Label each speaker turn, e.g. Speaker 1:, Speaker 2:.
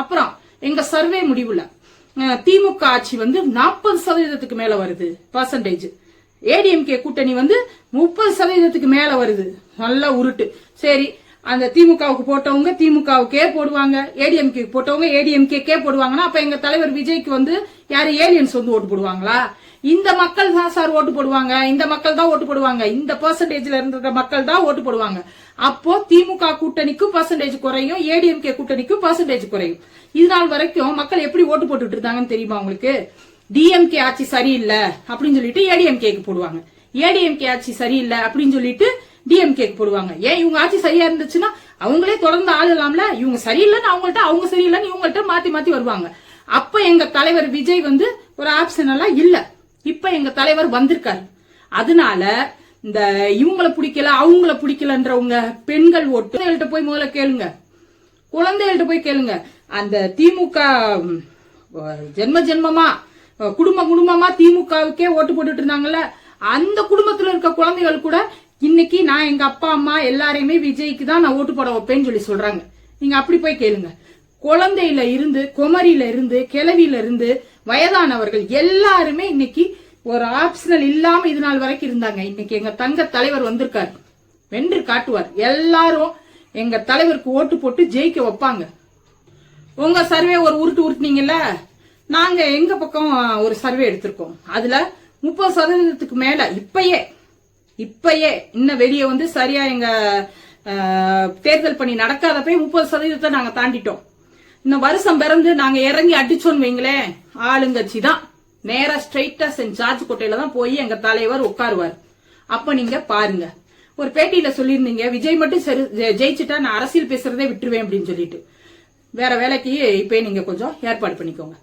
Speaker 1: அப்புறம் எங்க சர்வே முடிவுல திமுக ஆட்சி வந்து 40% மேல வருது பர்சன்டேஜ். ஏடிஎம்கே கூட்டணி வந்து 30% மேல வருது. நல்லா உருட்டு. சரி, அந்த திமுகவுக்கு போட்டவங்க திமுகவுக்கே போடுவாங்க, ஏடிஎம்கே போட்டவங்க ஏடிஎம்கே போடுவாங்கன்னா அப்ப எங்க தலைவர் விஜய்க்கு வந்து யாரு ஏலியன்ஸ் வந்து ஓட்டு போடுவாங்களா? இந்த மக்கள் தான் சார் ஓட்டு போடுவாங்க, இந்த மக்கள் தான் ஓட்டு போடுவாங்க, இந்த பெர்சன்டேஜ்ல இருந்த மக்கள் தான் ஓட்டு போடுவாங்க. அப்போ திமுக கூட்டணிக்கு பெர்சன்டேஜ் குறையும், ஏடிஎம்கே கூட்டணிக்கு பெர்சன்டேஜ் குறையும். இது நாள் வரைக்கும் மக்கள் எப்படி ஓட்டு போட்டுட்டு இருந்தாங்கன்னு தெரியுமா உங்களுக்கு? டிஎம்கே ஆட்சி சரியில்லை அப்படின்னு சொல்லிட்டு ஏடிஎம்கேக்கு போடுவாங்க, ஏடிஎம்கே ஆட்சி சரியில்லை அப்படின்னு சொல்லிட்டு டிஎம்கேக்கு போடுவாங்க. ஏன் இவங்க ஆட்சி சரியா இருந்துச்சுன்னா அவங்களே தொடர்ந்து ஆளலாம்ல. இவங்க சரியில்லைன்னு அவங்கள்ட்ட, அவங்க சரியில்லைன்னு இவங்கள்ட்ட மாத்தி மாத்தி வருவாங்க. அப்ப எங்க தலைவர் விஜய் வந்து ஒரு ஆப்ஷன் எல்லாம் இல்ல. இப்ப எங்க தலைவர் வந்திருக்காரு. அதனால இந்த இவங்களை பிடிக்கல அவங்கள பிடிக்கலன்றவங்க பெண்கள் ஓட்டு போய் முதல்ல கேளுங்க, குழந்தைகள்ட்ட போய் கேளுங்க. அந்த திமுக ஜென்ம ஜென்மமா குடும்பமா திமுகவுக்கே ஓட்டு போட்டுட்டு இருந்தாங்கல்ல, அந்த குடும்பத்துல இருக்க குழந்தைகள் கூட இன்னைக்கு நான் எங்க அப்பா அம்மா எல்லாரையுமே விஜய்க்கு தான் நான் ஓட்டு போட வைப்பேன்னு சொல்லி சொல்றாங்க. நீங்க அப்படி போய் கேளுங்க. குழந்தையில இருந்து, குமரியில இருந்து, கிழவியில இருந்து, வயதானவர்கள் எல்லாருமே இன்னைக்கு ஒரு ஆப்ஷனல் இல்லாம இது நாள் வரைக்கும் இருந்தாங்க. இன்னைக்கு எங்க தங்க தலைவர் வந்திருக்காரு, வென்று காட்டுவார். எல்லாரும் எங்க தலைவருக்கு ஓட்டு போட்டு ஜெயிக்க வைப்பாங்க. உங்க சர்வே ஒரு உருட்டுனீங்கல்ல, நாங்க எங்க பக்கம் ஒரு சர்வே எடுத்திருக்கோம். அதுல 30% மேல இப்பயே இன்னும் வெளியே வந்து சரியா எங்க தேர்தல் பணி நடக்காதப்ப 30% நாங்க தாண்டிட்டோம். இந்த வருஷம் பிறந்து நாங்க இறங்கி அடிச்சோன்னு வைங்களேன், ஆளுங்கட்சி தான் நேரா ஸ்ட்ரைட்டா சென்ட் ஜார்ஜ் கோட்டையில தான் போய் எங்க தலைவர் உட்காருவார். அப்ப நீங்க பாருங்க. ஒரு பேட்டியில சொல்லியிருந்தீங்க விஜய் மட்டும் ஜெயிச்சுட்டா நான் அரசியல் பேசுறதே விட்டுருவேன் அப்படின்னு சொல்லிட்டு. வேற வேலைக்கு இப்ப நீங்க கொஞ்சம் ஏற்பாடு பண்ணிக்கோங்க.